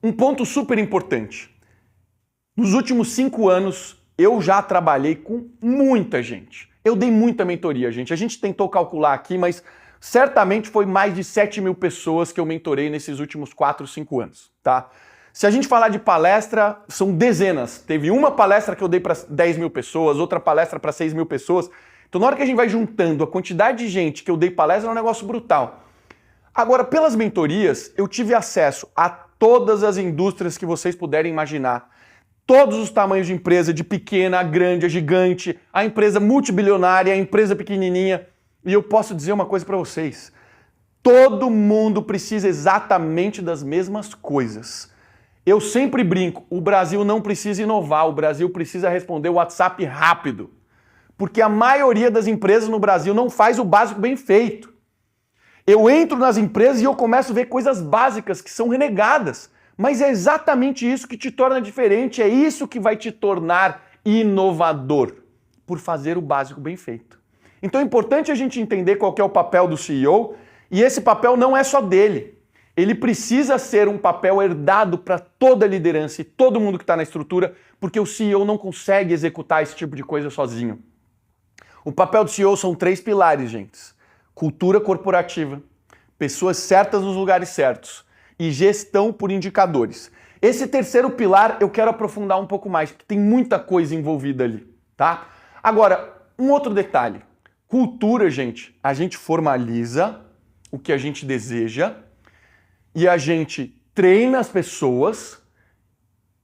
Um ponto super importante. Nos últimos 5 anos, eu já trabalhei com muita gente. Eu dei muita mentoria, gente. A gente tentou calcular aqui, mas certamente foi mais de 7.000 pessoas que eu mentorei nesses últimos 4, 5 anos, tá? Se a gente falar de palestra, são dezenas. Teve uma palestra que eu dei para 10.000 pessoas, outra palestra para 6.000 pessoas. Então, na hora que a gente vai juntando a quantidade de gente que eu dei palestra, é um negócio brutal. Agora, pelas mentorias, eu tive acesso a todas as indústrias que vocês puderem imaginar. Todos os tamanhos de empresa, de pequena a grande, a gigante, a empresa multibilionária, a empresa pequenininha. E eu posso dizer uma coisa para vocês. Todo mundo precisa exatamente das mesmas coisas. Eu sempre brinco, o Brasil não precisa inovar, o Brasil precisa responder o WhatsApp rápido. Porque a maioria das empresas no Brasil não faz o básico bem feito. Eu entro nas empresas e eu começo a ver coisas básicas que são renegadas. Mas é exatamente isso que te torna diferente, é isso que vai te tornar inovador, por fazer o básico bem feito. Então é importante a gente entender qual que é o papel do CEO, e esse papel não é só dele. Ele precisa ser um papel herdado para toda a liderança e todo mundo que está na estrutura, porque o CEO não consegue executar esse tipo de coisa sozinho. O papel do CEO são 3 pilares, gente. Cultura corporativa, pessoas certas nos lugares certos e gestão por indicadores. Esse terceiro pilar eu quero aprofundar um pouco mais, porque tem muita coisa envolvida ali, tá? Agora, um outro detalhe. Cultura, gente, a gente formaliza o que a gente deseja e a gente treina as pessoas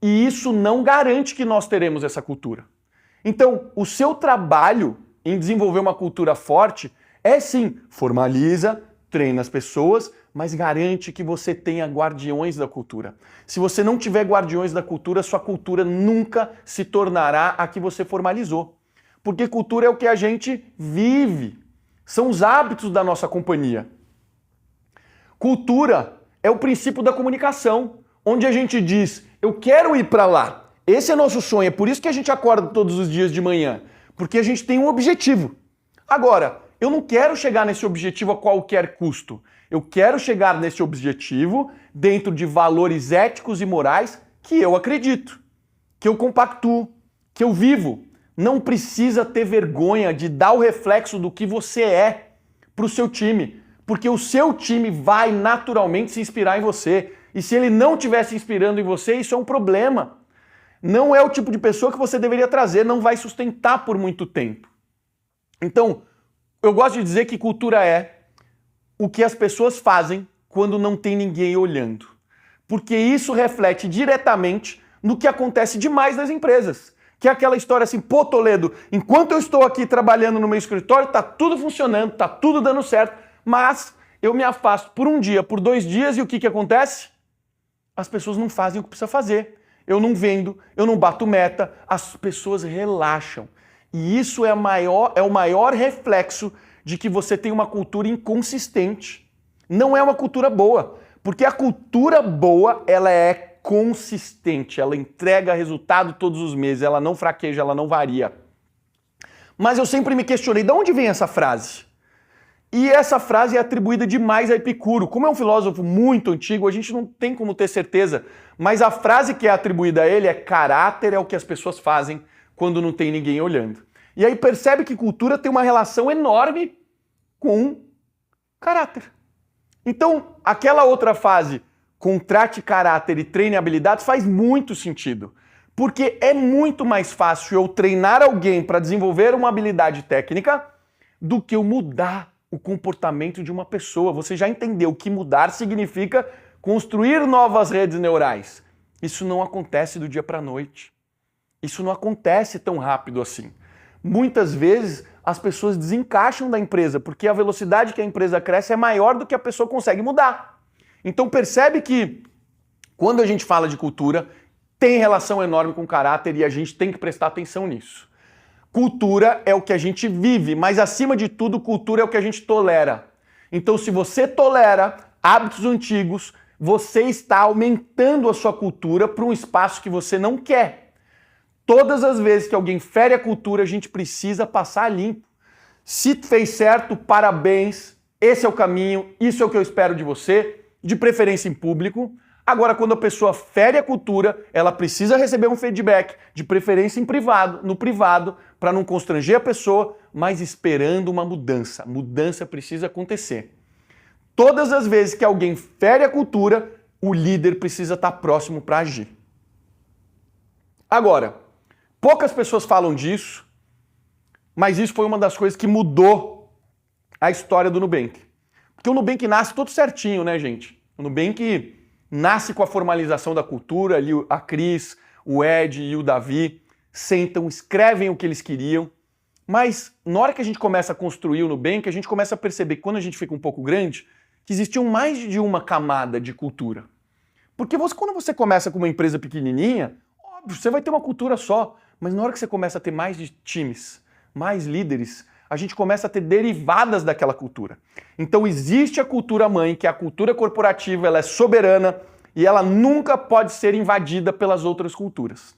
e isso não garante que nós teremos essa cultura. Então, o seu trabalho em desenvolver uma cultura forte é sim, formaliza, treina as pessoas, mas garante que você tenha guardiões da cultura. Se você não tiver guardiões da cultura, sua cultura nunca se tornará a que você formalizou. Porque cultura é o que a gente vive. São os hábitos da nossa companhia. Cultura é o princípio da comunicação, onde a gente diz, eu quero ir para lá. Esse é nosso sonho, é por isso que a gente acorda todos os dias de manhã. Porque a gente tem um objetivo. Agora, eu não quero chegar nesse objetivo a qualquer custo. Eu quero chegar nesse objetivo dentro de valores éticos e morais que eu acredito, que eu compactuo, que eu vivo. Não precisa ter vergonha de dar o reflexo do que você é para o seu time, porque o seu time vai naturalmente se inspirar em você. E se ele não estiver se inspirando em você, isso é um problema. Não é o tipo de pessoa que você deveria trazer, não vai sustentar por muito tempo. Então, eu gosto de dizer que cultura é o que as pessoas fazem quando não tem ninguém olhando. Porque isso reflete diretamente no que acontece demais nas empresas. Que é aquela história assim, pô, Toledo, enquanto eu estou aqui trabalhando no meu escritório, tá tudo funcionando, tá tudo dando certo, mas eu me afasto por 1 dia, por 2 dias, e o que acontece? As pessoas não fazem o que precisa fazer. Eu não vendo, eu não bato meta, as pessoas relaxam. E isso é o maior reflexo de que você tem uma cultura inconsistente. Não é uma cultura boa, porque a cultura boa, ela é consistente, ela entrega resultado todos os meses, ela não fraqueja, ela não varia. Mas eu sempre me questionei, de onde vem essa frase? E essa frase é atribuída demais a Epicuro. Como é um filósofo muito antigo, a gente não tem como ter certeza, mas a frase que é atribuída a ele é caráter é o que as pessoas fazem quando não tem ninguém olhando. E aí percebe que cultura tem uma relação enorme com caráter. Então, aquela outra frase, contrate caráter e treine habilidades, faz muito sentido. Porque é muito mais fácil eu treinar alguém para desenvolver uma habilidade técnica do que eu mudar o comportamento de uma pessoa. Você já entendeu que mudar significa construir novas redes neurais. Isso não acontece do dia para a noite. Isso não acontece tão rápido assim. Muitas vezes as pessoas desencaixam da empresa, porque a velocidade que a empresa cresce é maior do que a pessoa consegue mudar. Então percebe que quando a gente fala de cultura, tem relação enorme com caráter e a gente tem que prestar atenção nisso. Cultura é o que a gente vive, mas acima de tudo, cultura é o que a gente tolera. Então se você tolera hábitos antigos, você está aumentando a sua cultura para um espaço que você não quer. Todas as vezes que alguém fere a cultura, a gente precisa passar limpo. Se fez certo, parabéns, esse é o caminho, isso é o que eu espero de você, de preferência em público. Agora, quando a pessoa fere a cultura, ela precisa receber um feedback, de preferência em privado, no privado, para não constranger a pessoa, mas esperando uma mudança. Mudança precisa acontecer. Todas as vezes que alguém fere a cultura, o líder precisa estar próximo para agir. Agora, poucas pessoas falam disso, mas isso foi uma das coisas que mudou a história do Nubank. Porque o Nubank nasce todo certinho, né, gente? O Nubank nasce com a formalização da cultura, ali a Cris, o Ed e o Davi sentam, escrevem o que eles queriam, mas na hora que a gente começa a construir o Nubank, a gente começa a perceber que quando a gente fica um pouco grande, que existiam mais de uma camada de cultura. Porque quando você começa com uma empresa pequenininha, óbvio, você vai ter uma cultura só, mas na hora que você começa a ter mais de times, mais líderes, a gente começa a ter derivadas daquela cultura. Então existe a cultura mãe, que é a cultura corporativa, ela é soberana e ela nunca pode ser invadida pelas outras culturas.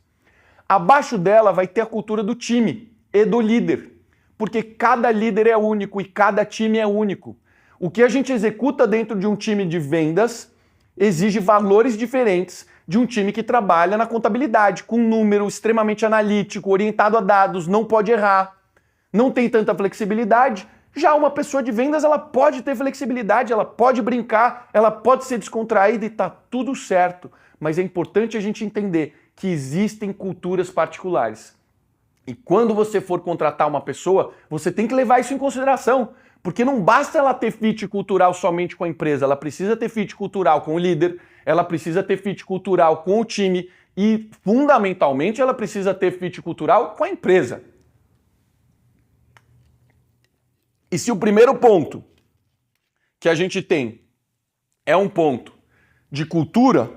Abaixo dela vai ter a cultura do time e do líder, porque cada líder é único e cada time é único. O que a gente executa dentro de um time de vendas exige valores diferentes de um time que trabalha na contabilidade, com um número extremamente analítico, orientado a dados, não pode errar, não tem tanta flexibilidade. Já uma pessoa de vendas, ela pode ter flexibilidade, ela pode brincar, ela pode ser descontraída e tá tudo certo. Mas é importante a gente entender que existem culturas particulares. E quando você for contratar uma pessoa, você tem que levar isso em consideração. Porque não basta ela ter fit cultural somente com a empresa, ela precisa ter fit cultural com o líder, ela precisa ter fit cultural com o time e, fundamentalmente, ela precisa ter fit cultural com a empresa. E se o primeiro ponto que a gente tem é um ponto de cultura,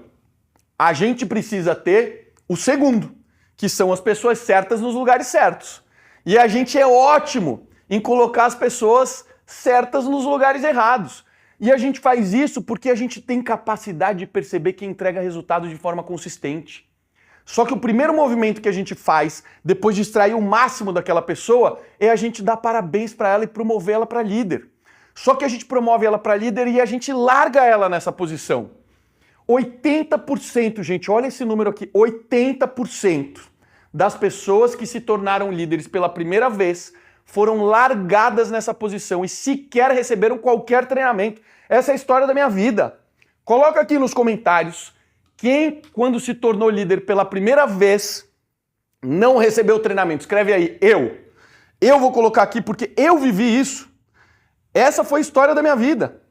a gente precisa ter o segundo, que são as pessoas certas nos lugares certos. E a gente é ótimo em colocar as pessoas certas nos lugares errados. E a gente faz isso porque a gente tem capacidade de perceber quem entrega resultados de forma consistente. Só que o primeiro movimento que a gente faz, depois de extrair o máximo daquela pessoa, é a gente dar parabéns para ela e promover ela para líder. Só que a gente promove ela para líder e a gente larga ela nessa posição. 80%, gente, olha esse número aqui, 80% das pessoas que se tornaram líderes pela primeira vez foram largadas nessa posição e sequer receberam qualquer treinamento. Essa é a história da minha vida. Coloca aqui nos comentários quem, quando se tornou líder pela primeira vez, não recebeu treinamento. Escreve aí, eu. Eu vou colocar aqui porque eu vivi isso. Essa foi a história da minha vida.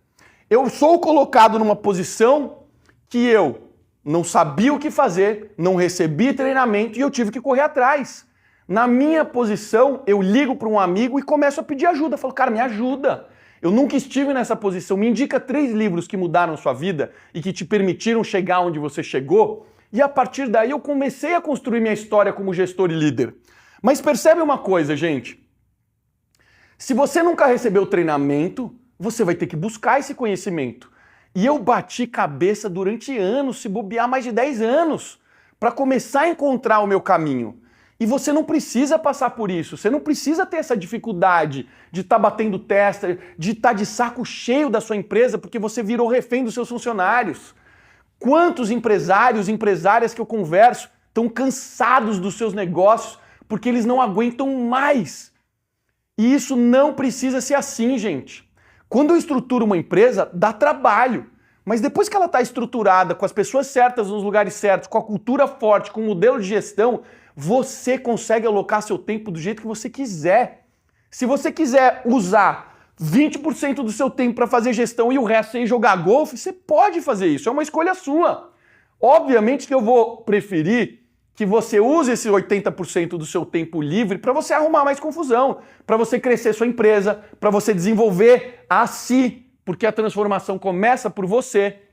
Eu sou colocado numa posição que eu não sabia o que fazer, não recebi treinamento e eu tive que correr atrás. Na minha posição, eu ligo para um amigo e começo a pedir ajuda. Falo, cara, me ajuda. Eu nunca estive nessa posição. Me indica 3 livros que mudaram sua vida e que te permitiram chegar onde você chegou. E a partir daí eu comecei a construir minha história como gestor e líder. Mas percebe uma coisa, gente. Se você nunca recebeu treinamento, você vai ter que buscar esse conhecimento. E eu bati cabeça durante anos, se bobear mais de 10 anos, para começar a encontrar o meu caminho. E você não precisa passar por isso, você não precisa ter essa dificuldade de estar batendo testa, de estar de saco cheio da sua empresa porque você virou refém dos seus funcionários. Quantos empresários e empresárias que eu converso estão cansados dos seus negócios porque eles não aguentam mais. E isso não precisa ser assim, gente. Quando eu estruturo uma empresa, dá trabalho. Mas depois que ela está estruturada, com as pessoas certas nos lugares certos, com a cultura forte, com o modelo de gestão, você consegue alocar seu tempo do jeito que você quiser. Se você quiser usar 20% do seu tempo para fazer gestão e o resto sem jogar golfe, você pode fazer isso, é uma escolha sua. Obviamente que eu vou preferir que você use esse 80% do seu tempo livre para você arrumar mais confusão, para você crescer sua empresa, para você desenvolver a si, porque a transformação começa por você.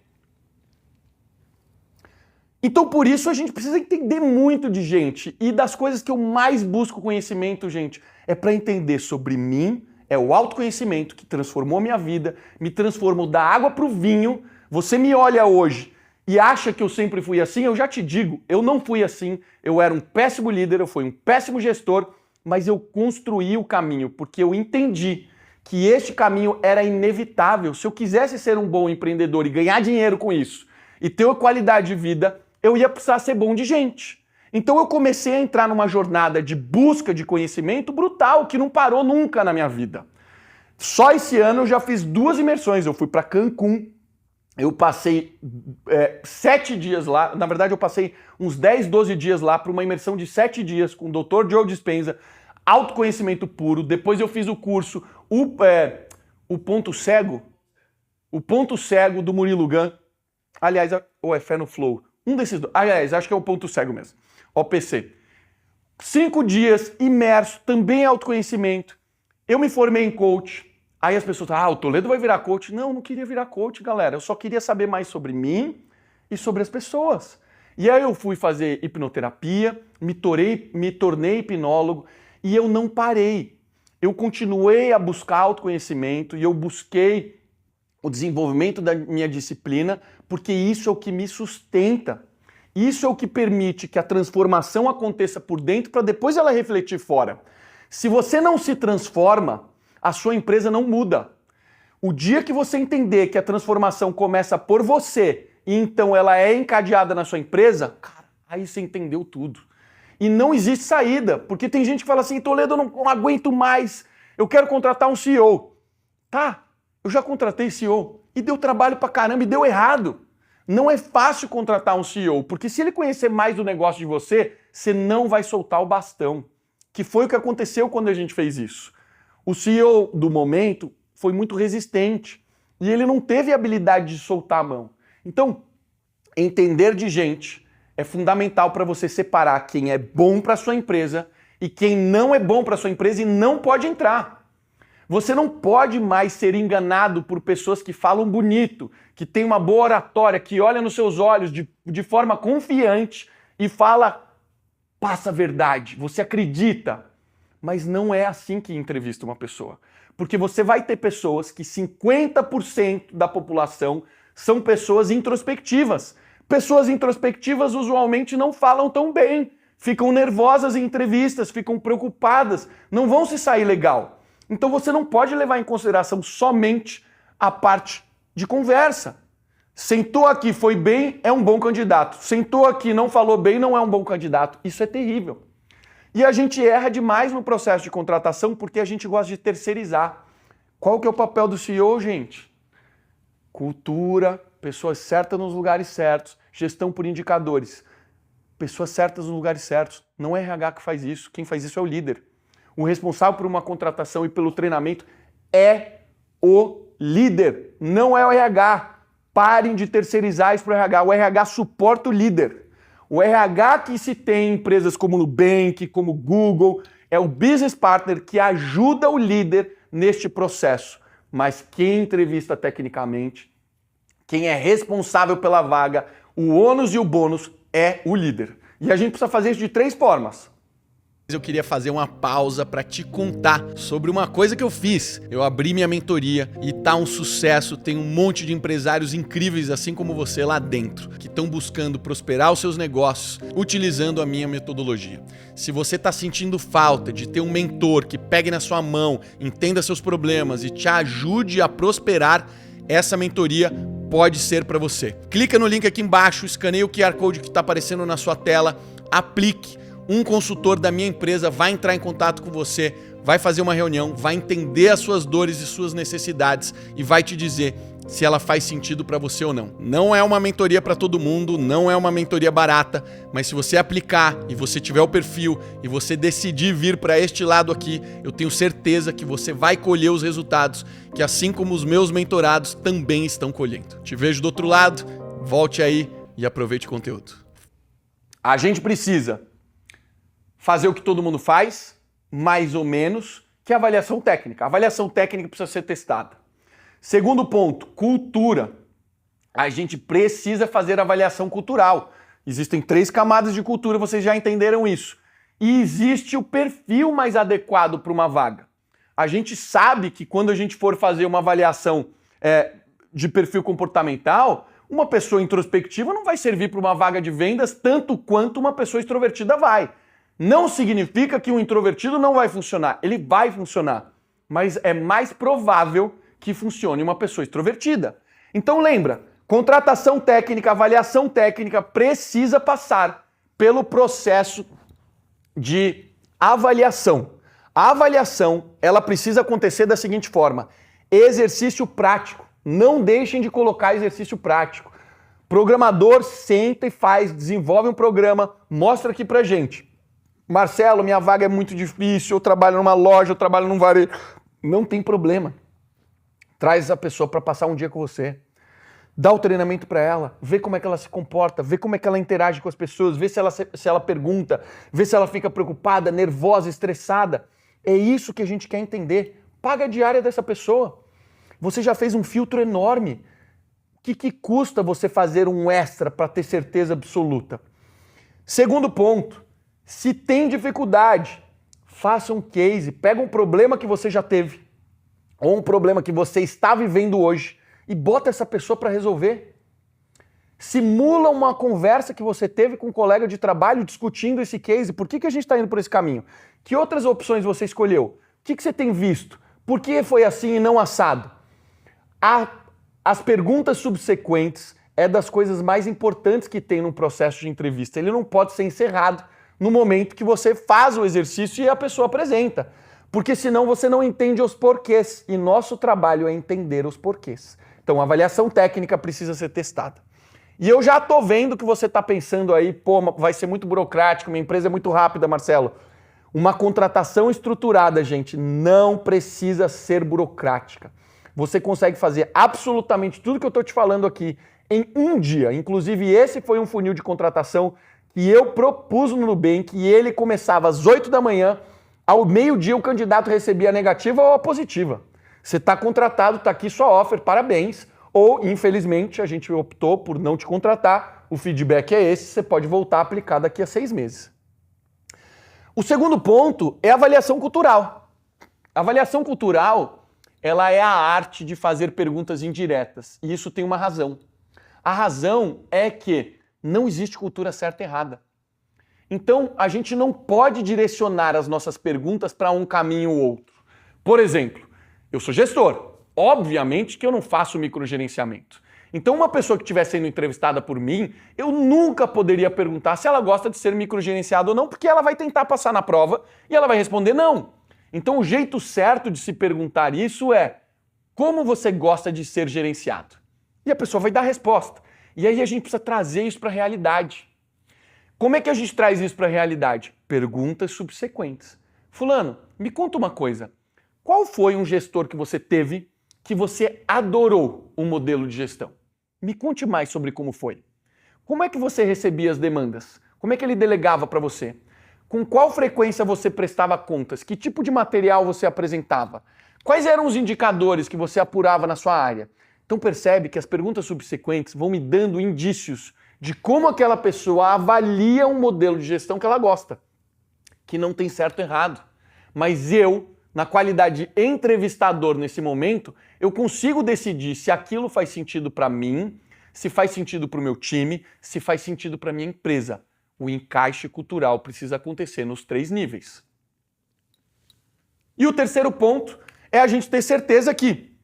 Então, por isso, a gente precisa entender muito de gente. E das coisas que eu mais busco conhecimento, gente, é para entender sobre mim, é o autoconhecimento que transformou minha vida, me transformou da água para o vinho. Você me olha hoje e acha que eu sempre fui assim, eu já te digo, eu não fui assim, eu era um péssimo líder, eu fui um péssimo gestor, mas eu construí o caminho, porque eu entendi que este caminho era inevitável. Se eu quisesse ser um bom empreendedor e ganhar dinheiro com isso, e ter uma qualidade de vida, eu ia precisar ser bom de gente. Então eu comecei a entrar numa jornada de busca de conhecimento brutal, que não parou nunca na minha vida. Só esse ano eu já fiz 2 imersões. Eu fui para Cancún, eu passei 7 dias lá, na verdade eu passei uns 10, 12 dias lá para uma imersão de 7 dias com o Dr. Joe Dispenza, autoconhecimento puro. Depois eu fiz o curso, o Ponto Cego do Murilo Gun. Aliás, ou é Fé no Flow? Um desses dois. Aliás, acho que é o Ponto Cego mesmo. OPC. 5 dias imerso, também autoconhecimento. Eu me formei em coach. Aí as pessoas falam, o Toledo vai virar coach. Não, eu não queria virar coach, galera. Eu só queria saber mais sobre mim e sobre as pessoas. E aí eu fui fazer hipnoterapia, me tornei hipnólogo e eu não parei. Eu continuei a buscar autoconhecimento e eu busquei o desenvolvimento da minha disciplina, porque isso é o que me sustenta. Isso é o que permite que a transformação aconteça por dentro para depois ela refletir fora. Se você não se transforma, a sua empresa não muda. O dia que você entender que a transformação começa por você e então ela é encadeada na sua empresa, cara, aí você entendeu tudo. E não existe saída, porque tem gente que fala assim, Toledo, eu não aguento mais, eu quero contratar um CEO. Tá, eu já contratei CEO e deu trabalho pra caramba e deu errado. Não é fácil contratar um CEO, porque se ele conhecer mais do negócio de você, você não vai soltar o bastão. Que foi o que aconteceu quando a gente fez isso. O CEO do momento foi muito resistente e ele não teve a habilidade de soltar a mão. Então, entender de gente é fundamental para você separar quem é bom para sua empresa e quem não é bom para sua empresa e não pode entrar. Você não pode mais ser enganado por pessoas que falam bonito, que tem uma boa oratória, que olha nos seus olhos de forma confiante e fala, passa a verdade, você acredita. Mas não é assim que entrevista uma pessoa. Porque você vai ter pessoas que 50% da população são pessoas introspectivas. Pessoas introspectivas usualmente não falam tão bem, ficam nervosas em entrevistas, ficam preocupadas, não vão se sair legal. Então você não pode levar em consideração somente a parte de conversa. Sentou aqui, foi bem, é um bom candidato. Sentou aqui, não falou bem, não é um bom candidato. Isso é terrível. E a gente erra demais no processo de contratação porque a gente gosta de terceirizar. Qual que é o papel do CEO, gente? Cultura, pessoas certas nos lugares certos, gestão por indicadores. Pessoas certas nos lugares certos. Não é RH que faz isso. Quem faz isso é o líder. O responsável por uma contratação e pelo treinamento é o líder, não é o RH. Parem de terceirizar isso para o RH. O RH suporta o líder. O RH que se tem em empresas como Nubank, como Google, é o business partner que ajuda o líder neste processo. Mas quem entrevista tecnicamente, quem é responsável pela vaga, o ônus e o bônus é o líder. E a gente precisa fazer isso de 3 formas. Eu queria fazer uma pausa para te contar sobre uma coisa que eu fiz. Eu abri minha mentoria e tá um sucesso. Tem um monte de empresários incríveis, assim como você, lá dentro, que estão buscando prosperar os seus negócios utilizando a minha metodologia. Se você tá sentindo falta de ter um mentor que pegue na sua mão, entenda seus problemas e te ajude a prosperar, essa mentoria pode ser para você. Clica no link aqui embaixo, escaneia o QR Code que está aparecendo na sua tela, aplique. Um consultor da minha empresa vai entrar em contato com você, vai fazer uma reunião, vai entender as suas dores e suas necessidades e vai te dizer se ela faz sentido para você ou não. Não é uma mentoria para todo mundo, não é uma mentoria barata, mas se você aplicar e você tiver o perfil e você decidir vir para este lado aqui, eu tenho certeza que você vai colher os resultados que, assim como os meus mentorados, também estão colhendo. Te vejo do outro lado, volte aí e aproveite o conteúdo. A gente precisa fazer o que todo mundo faz, mais ou menos, que é a avaliação técnica. A avaliação técnica precisa ser testada. Segundo ponto, cultura. A gente precisa fazer avaliação cultural. Existem 3 camadas de cultura, vocês já entenderam isso. E existe o perfil mais adequado para uma vaga. A gente sabe que quando a gente for fazer uma avaliação de perfil comportamental, uma pessoa introspectiva não vai servir para uma vaga de vendas tanto quanto uma pessoa extrovertida vai. Não significa que um introvertido não vai funcionar. Ele vai funcionar. Mas é mais provável que funcione uma pessoa extrovertida. Então lembra, Contratação técnica, avaliação técnica precisa passar pelo processo de avaliação. A avaliação, ela precisa acontecer da seguinte forma: exercício prático. Não deixem de colocar exercício prático. Programador senta e faz, desenvolve um programa, mostra aqui pra gente. Marcelo, minha vaga é muito difícil, eu trabalho numa loja, eu trabalho num varejo. Não tem problema. Traz a pessoa para passar um dia com você. Dá o treinamento para ela, vê como é que ela se comporta, vê como é que ela interage com as pessoas, vê se ela pergunta, vê se ela fica preocupada, nervosa, estressada. É isso que a gente quer entender. Paga a diária dessa pessoa. Você já fez um filtro enorme. O que custa você fazer um extra para ter certeza absoluta? Segundo ponto, se tem dificuldade, faça um case, pega um problema que você já teve, ou um problema que você está vivendo hoje, e bota essa pessoa para resolver. Simula uma conversa que você teve com um colega de trabalho discutindo esse case. Por que a gente está indo por esse caminho? Que outras opções você escolheu? O que você tem visto? Por que foi assim e não assado? As perguntas subsequentes é das coisas mais importantes que tem num processo de entrevista. Ele não pode ser encerrado no momento que você faz o exercício e a pessoa apresenta. Porque senão você não entende os porquês. E nosso trabalho é entender os porquês. Então, a avaliação técnica precisa ser testada. E eu já tô vendo que você tá pensando aí, pô, vai ser muito burocrático, minha empresa é muito rápida, Marcelo. Uma contratação estruturada, gente, não precisa ser burocrática. Você consegue fazer absolutamente tudo que eu tô te falando aqui em um dia. Inclusive, esse foi um funil de contratação que eu propus no Nubank e ele começava às 8 da manhã, ao meio-dia o candidato recebia a negativa ou a positiva. Você está contratado, está aqui sua offer, parabéns. Ou, infelizmente, a gente optou por não te contratar, o feedback é esse, você pode voltar a aplicar daqui a 6 meses. O segundo ponto é a avaliação cultural. A avaliação cultural, ela é a arte de fazer perguntas indiretas, e isso tem uma razão. A razão é que não existe cultura certa e errada. Então, a gente não pode direcionar as nossas perguntas para um caminho ou outro. Por exemplo, eu sou gestor. Obviamente que eu não faço microgerenciamento. Então, uma pessoa que estiver sendo entrevistada por mim, eu nunca poderia perguntar se ela gosta de ser microgerenciada ou não, porque ela vai tentar passar na prova e ela vai responder não. Então, o jeito certo de se perguntar isso é: como você gosta de ser gerenciado? E a pessoa vai dar a resposta. E aí a gente precisa trazer isso para a realidade. Como é que a gente traz isso para a realidade? Perguntas subsequentes. Fulano, me conta uma coisa. Qual foi um gestor que você teve que você adorou o modelo de gestão? Me conte mais sobre como foi. Como é que você recebia as demandas? Como é que ele delegava para você? Com qual frequência você prestava contas? Que tipo de material você apresentava? Quais eram os indicadores que você apurava na sua área? Então percebe que as perguntas subsequentes vão me dando indícios de como aquela pessoa avalia um modelo de gestão que ela gosta. Que não tem certo ou errado. Mas eu, na qualidade de entrevistador nesse momento, eu consigo decidir se aquilo faz sentido para mim, se faz sentido para o meu time, se faz sentido para a minha empresa. O encaixe cultural precisa acontecer nos 3 níveis. E o terceiro ponto é a gente ter certeza que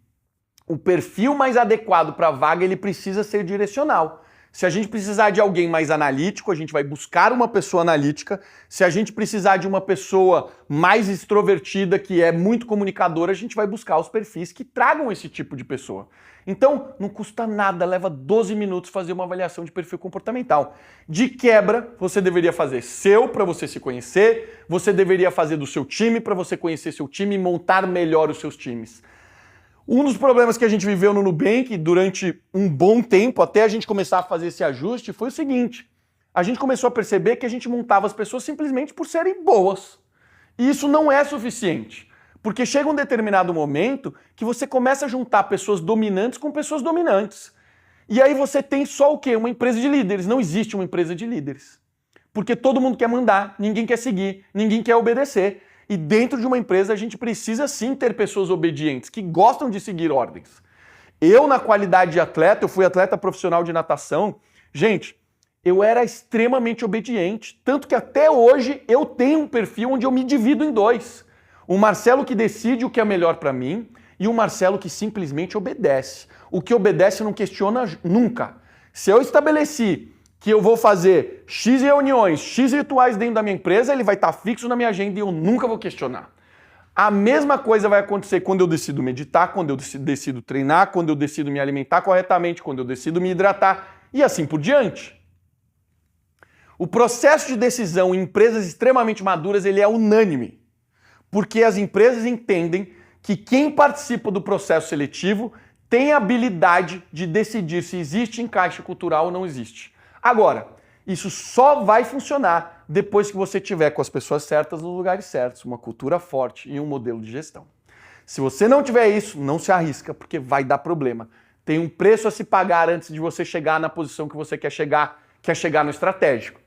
o perfil mais adequado para a vaga ele precisa ser direcional. Se a gente precisar de alguém mais analítico, a gente vai buscar uma pessoa analítica. Se a gente precisar de uma pessoa mais extrovertida, que é muito comunicadora, a gente vai buscar os perfis que tragam esse tipo de pessoa. Então, não custa nada, leva 12 minutos fazer uma avaliação de perfil comportamental. De quebra, você deveria fazer seu para você se conhecer, você deveria fazer do seu time para você conhecer seu time e montar melhor os seus times. Um dos problemas que a gente viveu no Nubank durante um bom tempo, até a gente começar a fazer esse ajuste, foi o seguinte: a gente começou a perceber que a gente montava as pessoas simplesmente por serem boas. E isso não é suficiente, porque chega um determinado momento que você começa a juntar pessoas dominantes com pessoas dominantes. E aí você tem só o quê? Uma empresa de líderes. Não existe uma empresa de líderes. Porque todo mundo quer mandar, ninguém quer seguir, ninguém quer obedecer. E dentro de uma empresa a gente precisa sim ter pessoas obedientes, que gostam de seguir ordens. Eu, na qualidade de atleta, eu fui atleta profissional de natação, gente, eu era extremamente obediente, tanto que até hoje eu tenho um perfil onde eu me divido em 2. O Marcelo que decide o que é melhor para mim e o Marcelo que simplesmente obedece. O que obedece não questiona nunca. Se eu estabeleci que eu vou fazer X reuniões, X rituais dentro da minha empresa, ele vai estar fixo na minha agenda e eu nunca vou questionar. A mesma coisa vai acontecer quando eu decido meditar, quando eu decido treinar, quando eu decido me alimentar corretamente, quando eu decido me hidratar e assim por diante. O processo de decisão em empresas extremamente maduras ele é unânime, porque as empresas entendem que quem participa do processo seletivo tem a habilidade de decidir se existe encaixe cultural ou não existe. Agora, isso só vai funcionar depois que você tiver com as pessoas certas nos lugares certos, uma cultura forte e um modelo de gestão. Se você não tiver isso, não se arrisca, porque vai dar problema. Tem um preço a se pagar antes de você chegar na posição que você quer chegar no estratégico.